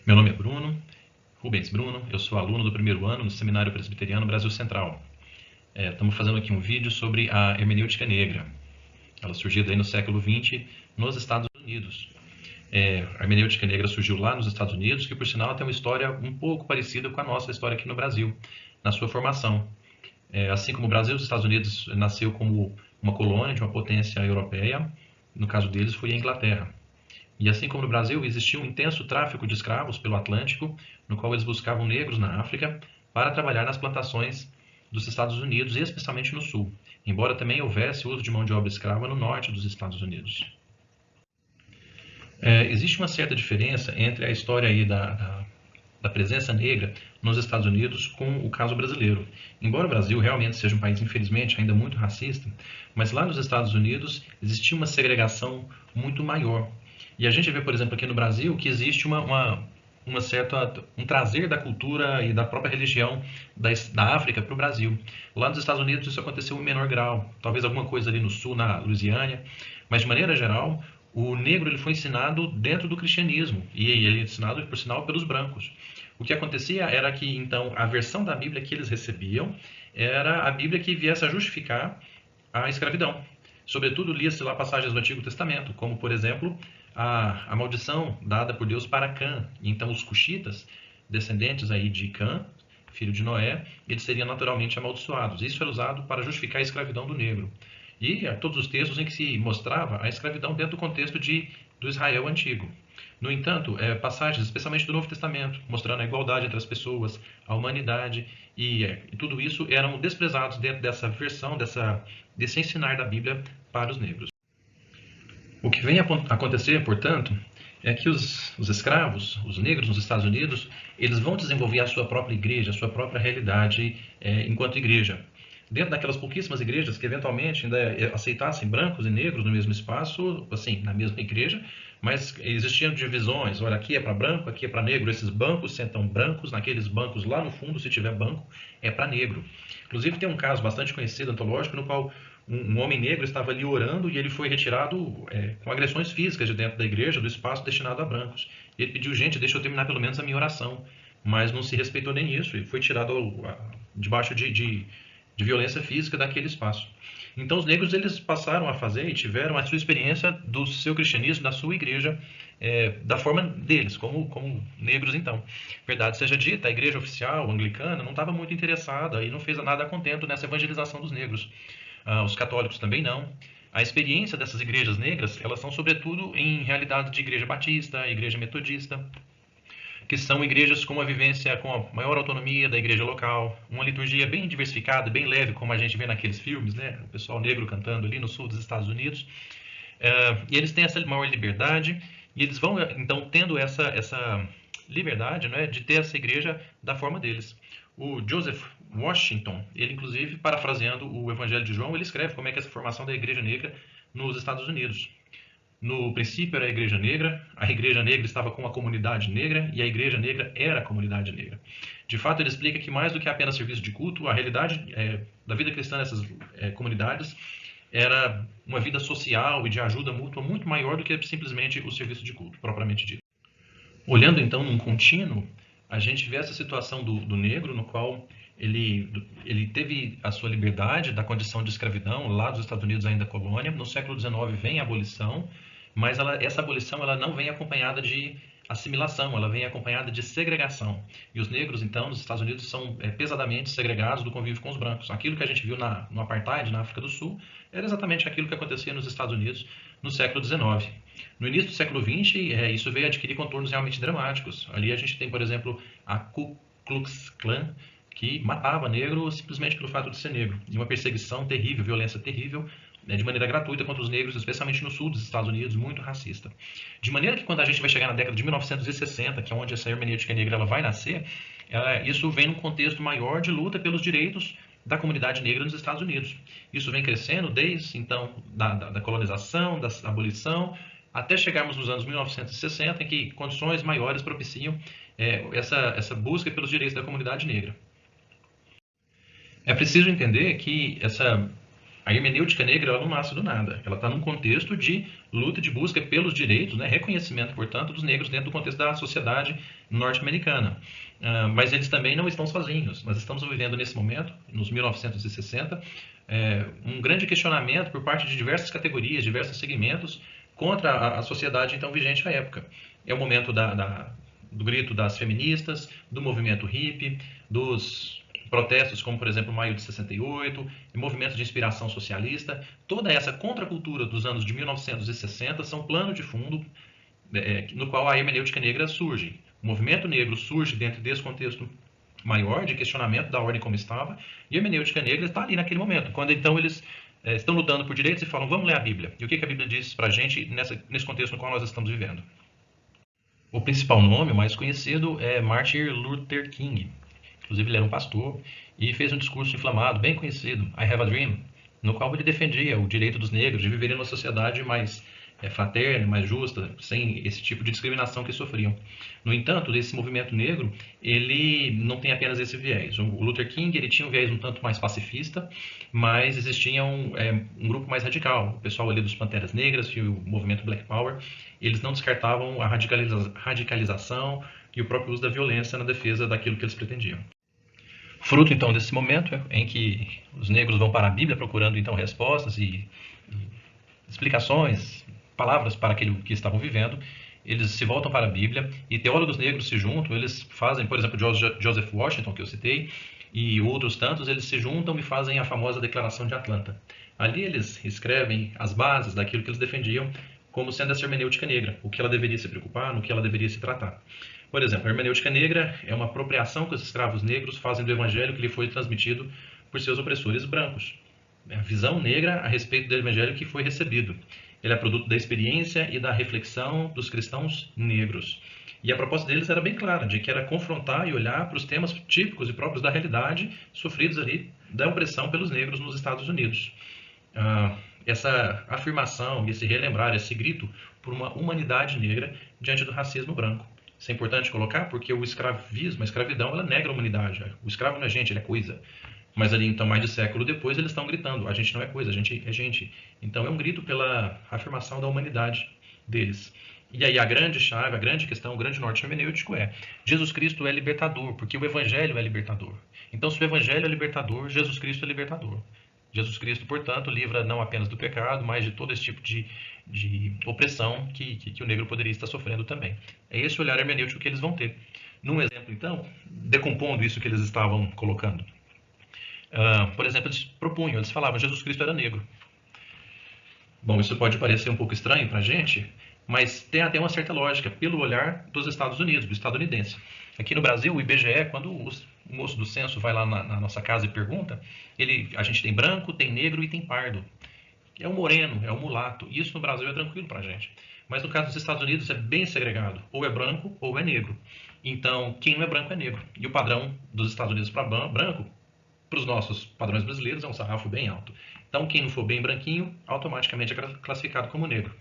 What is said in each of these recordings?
Meu nome é Bruno, Rubens Bruno, eu sou aluno do primeiro ano no Seminário Presbiteriano Brasil Central. Estamos fazendo aqui um vídeo sobre a hermenêutica negra. Ela surgiu aí no século XX nos Estados Unidos. A hermenêutica negra surgiu lá nos Estados Unidos, que por sinal tem uma história um pouco parecida com a nossa história aqui no Brasil, na sua formação. Assim como o Brasil, os Estados Unidos nasceu como uma colônia de uma potência europeia, no caso deles foi a Inglaterra. E assim como no Brasil, existia um intenso tráfico de escravos pelo Atlântico, no qual eles buscavam negros na África para trabalhar nas plantações dos Estados Unidos, e especialmente no Sul, embora também houvesse uso de mão de obra escrava no norte dos Estados Unidos. Existe uma certa diferença entre a história aí da presença negra nos Estados Unidos com o caso brasileiro. Embora o Brasil realmente seja um país, infelizmente, ainda muito racista, mas lá nos Estados Unidos existia uma segregação muito maior. E a gente vê, por exemplo, aqui no Brasil, que existe um trazer da cultura e da própria religião da África para o Brasil. Lá nos Estados Unidos isso aconteceu em menor grau, talvez alguma coisa ali no sul, na Louisiana, mas de maneira geral, o negro ele foi ensinado dentro do cristianismo, e ele é ensinado, por sinal, pelos brancos. O que acontecia era que, então, a versão da Bíblia que eles recebiam era a Bíblia que viesse a justificar a escravidão. Sobretudo, lia-se lá passagens do Antigo Testamento, como, por exemplo, a maldição dada por Deus para Cã. Então, os cuxitas, descendentes aí de Cã, filho de Noé, eles seriam naturalmente amaldiçoados. Isso era usado para justificar a escravidão do negro. E todos os textos em que se mostrava a escravidão dentro do contexto do Israel antigo. No entanto, passagens, especialmente do Novo Testamento, mostrando a igualdade entre as pessoas, a humanidade, e tudo isso eram desprezados dentro dessa versão, desse ensinar da Bíblia para os negros. O que vem a acontecer, portanto, é que os escravos, os negros nos Estados Unidos, eles vão desenvolver a sua própria igreja, a sua própria realidade enquanto igreja. Dentro daquelas pouquíssimas igrejas que eventualmente ainda aceitassem brancos e negros no mesmo espaço, assim, na mesma igreja, mas existiam divisões, olha, aqui é para branco, aqui é para negro, esses bancos sentam brancos, naqueles bancos lá no fundo, se tiver banco, é para negro. Inclusive tem um caso bastante conhecido, antológico, no qual um homem negro estava ali orando e ele foi retirado com agressões físicas de dentro da igreja, do espaço destinado a brancos. E ele pediu, gente, deixa eu terminar pelo menos a minha oração, mas não se respeitou nem isso, e foi tirado debaixo de violência física daquele espaço. Então os negros eles passaram a fazer e tiveram a sua experiência do seu cristianismo, da sua igreja, da forma deles, como negros então. Verdade seja dita, a igreja oficial anglicana não estava muito interessada e não fez nada a contento nessa evangelização dos negros. Os católicos também não. A experiência dessas igrejas negras, elas são sobretudo em realidade de igreja batista, igreja metodista, que são igrejas com uma vivência com a maior autonomia da igreja local, uma liturgia bem diversificada, bem leve, como a gente vê naqueles filmes, né? O pessoal negro cantando ali no sul dos Estados Unidos. E eles têm essa maior liberdade, e eles vão, então, tendo essa liberdade, né, de ter essa igreja da forma deles. O Joseph Washington, ele inclusive, parafraseando o Evangelho de João, ele escreve como é que é essa formação da igreja negra nos Estados Unidos. No princípio era a igreja negra estava com a comunidade negra e a igreja negra era a comunidade negra. De fato, ele explica que mais do que apenas serviço de culto, a realidade da vida cristã nessas comunidades era uma vida social e de ajuda mútua muito maior do que simplesmente o serviço de culto, propriamente dito. Olhando então num contínuo, a gente vê essa situação do negro, no qual ele teve a sua liberdade da condição de escravidão lá dos Estados Unidos, ainda colônia. No século XIX vem a abolição, mas essa abolição ela não vem acompanhada de assimilação, ela vem acompanhada de segregação. E os negros, então, nos Estados Unidos são pesadamente segregados do convívio com os brancos. Aquilo que a gente viu no Apartheid, na África do Sul, era exatamente aquilo que acontecia nos Estados Unidos no século XIX. No início do século XX, isso veio adquirir contornos realmente dramáticos. Ali a gente tem, por exemplo, a Ku Klux Klan, que matava negro simplesmente pelo fato de ser negro. E uma perseguição terrível, violência terrível, de maneira gratuita contra os negros, especialmente no sul dos Estados Unidos, muito racista. De maneira que quando a gente vai chegar na década de 1960, que é onde essa hermenêutica negra ela vai nascer, isso vem num contexto maior de luta pelos direitos da comunidade negra nos Estados Unidos. Isso vem crescendo desde, então, da colonização, da abolição, até chegarmos nos anos 1960, em que condições maiores propiciam essa busca pelos direitos da comunidade negra. É preciso entender que A hermenêutica negra ela não nasce do nada. Ela está num contexto de luta, de busca pelos direitos, né, reconhecimento, portanto, dos negros dentro do contexto da sociedade norte-americana. Mas eles também não estão sozinhos. Nós estamos vivendo nesse momento, nos 1960, um grande questionamento por parte de diversas categorias, diversos segmentos, contra a sociedade então vigente à época. É o momento do grito das feministas, do movimento hippie, dos protestos como, por exemplo, Maio de 68, movimentos de inspiração socialista. Toda essa contracultura dos anos de 1960 são plano de fundo no qual a hermenêutica negra surge. O movimento negro surge dentro desse contexto maior de questionamento da ordem como estava, e a hermenêutica negra está ali naquele momento, quando então eles estão lutando por direitos e falam, vamos ler a Bíblia. E o que a Bíblia diz para a gente nesse contexto no qual nós estamos vivendo? O principal nome, o mais conhecido, é Martin Luther King. Inclusive, ele era um pastor e fez um discurso inflamado, bem conhecido, I Have a Dream, no qual ele defendia o direito dos negros de viverem numa sociedade mais fraterna, mais justa, sem esse tipo de discriminação que sofriam. No entanto, esse movimento negro, ele não tem apenas esse viés. O Luther King ele tinha um viés um tanto mais pacifista, mas existia um grupo mais radical. O pessoal ali dos Panteras Negras e o movimento Black Power, eles não descartavam a radicalização e o próprio uso da violência na defesa daquilo que eles pretendiam. Fruto, então, desse momento em que os negros vão para a Bíblia procurando, então, respostas e explicações, palavras para aquilo que estavam vivendo, eles se voltam para a Bíblia e teólogos negros se juntam, eles fazem, por exemplo, Joseph Washington, que eu citei, e outros tantos, eles se juntam e fazem a famosa Declaração de Atlanta. Ali eles escrevem as bases daquilo que eles defendiam como sendo essa hermenêutica negra, o que ela deveria se preocupar, no que ela deveria se tratar. Por exemplo, a hermenêutica negra é uma apropriação que os escravos negros fazem do evangelho que lhe foi transmitido por seus opressores brancos. É a visão negra a respeito do evangelho que foi recebido. Ele é produto da experiência e da reflexão dos cristãos negros. E a proposta deles era bem clara, de que era confrontar e olhar para os temas típicos e próprios da realidade sofridos ali da opressão pelos negros nos Estados Unidos. Essa afirmação, esse relembrar, esse grito por uma humanidade negra diante do racismo branco. Isso é importante colocar porque o escravismo, a escravidão, ela nega a humanidade. O escravo não é gente, ele é coisa. Mas ali, então, mais de século depois, eles estão gritando, a gente não é coisa, a gente é gente. Então, é um grito pela afirmação da humanidade deles. E aí a grande chave, a grande questão, o grande norte hermenêutico é Jesus Cristo é libertador, porque o Evangelho é libertador. Então, se o Evangelho é libertador, Jesus Cristo é libertador. Jesus Cristo, portanto, livra não apenas do pecado, mas de todo esse tipo de opressão que o negro poderia estar sofrendo também. É esse olhar hermenêutico que eles vão ter. Num exemplo, então, decompondo isso que eles estavam colocando. Por exemplo, eles propunham, eles falavam, Jesus Cristo era negro. Bom, isso pode parecer um pouco estranho para a gente, mas tem até uma certa lógica, pelo olhar dos Estados Unidos, do estadunidense. Aqui no Brasil, o IBGE, quando o moço do censo vai lá na nossa casa e pergunta, a gente tem branco, tem negro e tem pardo. É o moreno, é o mulato. Isso no Brasil é tranquilo para a gente. Mas no caso dos Estados Unidos é bem segregado. Ou é branco ou é negro. Então, quem não é branco é negro. E o padrão dos Estados Unidos para branco, para os nossos padrões brasileiros, é um sarrafo bem alto. Então, quem não for bem branquinho, automaticamente é classificado como negro.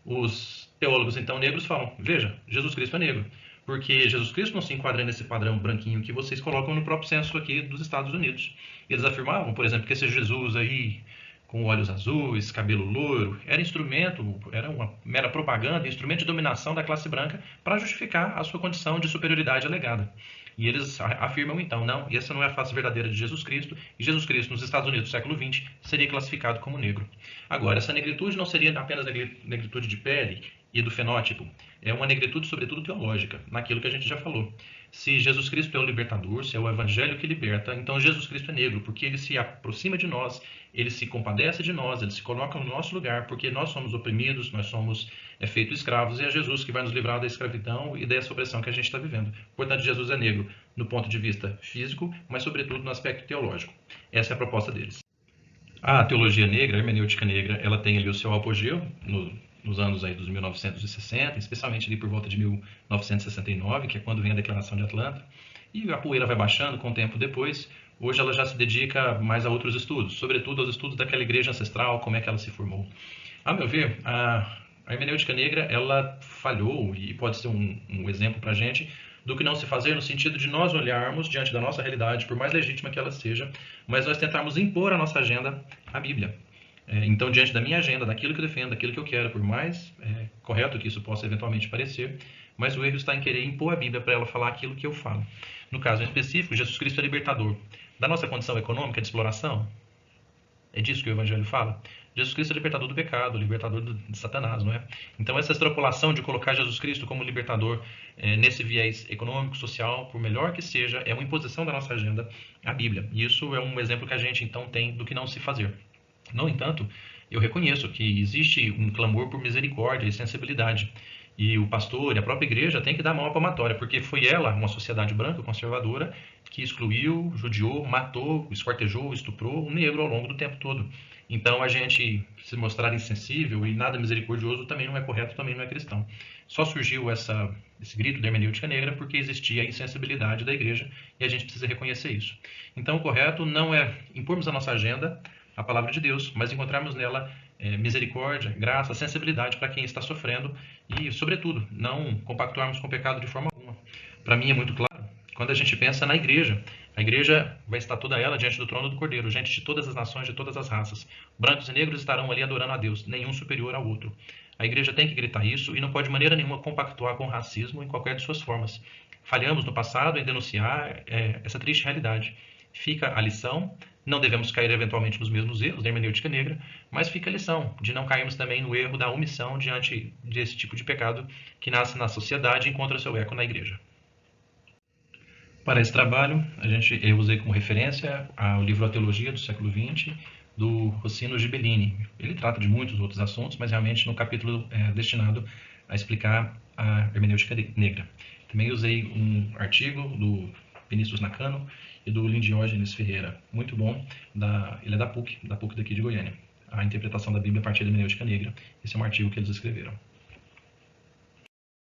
Os teólogos, então, negros falam, veja, Jesus Cristo é negro. Porque Jesus Cristo não se enquadra nesse padrão branquinho que vocês colocam no próprio censo aqui dos Estados Unidos. Eles afirmavam, por exemplo, que esse Jesus aí, com olhos azuis, cabelo loiro, era uma mera propaganda, instrumento de dominação da classe branca para justificar a sua condição de superioridade alegada. E eles afirmam então, não, essa não é a face verdadeira de Jesus Cristo, e Jesus Cristo nos Estados Unidos do século XX seria classificado como negro. Agora, essa negritude não seria apenas a negritude de pele e do fenótipo, é uma negritude sobretudo teológica, naquilo que a gente já falou. Se Jesus Cristo é o libertador, se é o evangelho que liberta, então Jesus Cristo é negro, porque ele se aproxima de nós, ele se compadece de nós, ele se coloca no nosso lugar, porque nós somos oprimidos, nós somos feitos escravos, e é Jesus que vai nos livrar da escravidão e dessa opressão que a gente está vivendo. Portanto, Jesus é negro no ponto de vista físico, mas sobretudo no aspecto teológico. Essa é a proposta deles. A teologia negra, a hermenêutica negra, ela tem ali o seu apogeu nos anos aí dos 1960, especialmente ali por volta de 1969, que é quando vem a Declaração de Atlanta, e a poeira vai baixando com o tempo depois. Hoje ela já se dedica mais a outros estudos, sobretudo aos estudos daquela igreja ancestral, como é que ela se formou. A meu ver, a hermenêutica negra ela falhou, e pode ser um exemplo para a gente, do que não se fazer no sentido de nós olharmos diante da nossa realidade, por mais legítima que ela seja, mas nós tentarmos impor à nossa agenda a Bíblia. Então, diante da minha agenda, daquilo que eu defendo, daquilo que eu quero, por mais correto que isso possa eventualmente parecer, mas o erro está em querer impor a Bíblia para ela falar aquilo que eu falo. No caso em específico, Jesus Cristo é libertador da nossa condição econômica de exploração. É disso que o Evangelho fala. Jesus Cristo é libertador do pecado, libertador de Satanás, não é? Então, essa extrapolação de colocar Jesus Cristo como libertador nesse viés econômico, social, por melhor que seja, é uma imposição da nossa agenda à Bíblia. E isso é um exemplo que a gente, então, tem do que não se fazer. No entanto, eu reconheço que existe um clamor por misericórdia e sensibilidade. E o pastor e a própria igreja têm que dar a mão à palmatória, porque foi ela, uma sociedade branca, conservadora, que excluiu, judiou, matou, esquartejou, estuprou o negro ao longo do tempo todo. Então, a gente se mostrar insensível e nada misericordioso também não é correto, também não é cristão. Só surgiu esse grito da hermenêutica negra porque existia a insensibilidade da igreja e a gente precisa reconhecer isso. Então, o correto não é impormos a nossa agenda, a palavra de Deus, mas encontrarmos nela misericórdia, graça, sensibilidade para quem está sofrendo e, sobretudo, não compactuarmos com o pecado de forma alguma. Para mim é muito claro, quando a gente pensa na igreja, a igreja vai estar toda ela diante do trono do Cordeiro, gente de todas as nações, de todas as raças. Brancos e negros estarão ali adorando a Deus, nenhum superior ao outro. A igreja tem que gritar isso e não pode de maneira nenhuma compactuar com o racismo em qualquer de suas formas. Falhamos no passado em denunciar essa triste realidade. Fica a lição, não devemos cair eventualmente nos mesmos erros da hermenêutica negra, mas fica a lição de não cairmos também no erro da omissão diante desse tipo de pecado que nasce na sociedade e encontra seu eco na igreja. Para esse trabalho, eu usei como referência o livro A Teologia do século XX, do Rossino Gibellini. Ele trata de muitos outros assuntos, mas realmente no capítulo destinado a explicar a hermenêutica negra. Também usei um artigo do Vinícius Nakano e do Lindiógenes Ferreira, muito bom, ele é da PUC daqui de Goiânia, a interpretação da Bíblia a partir da hermenêutica negra. Esse é um artigo que eles escreveram.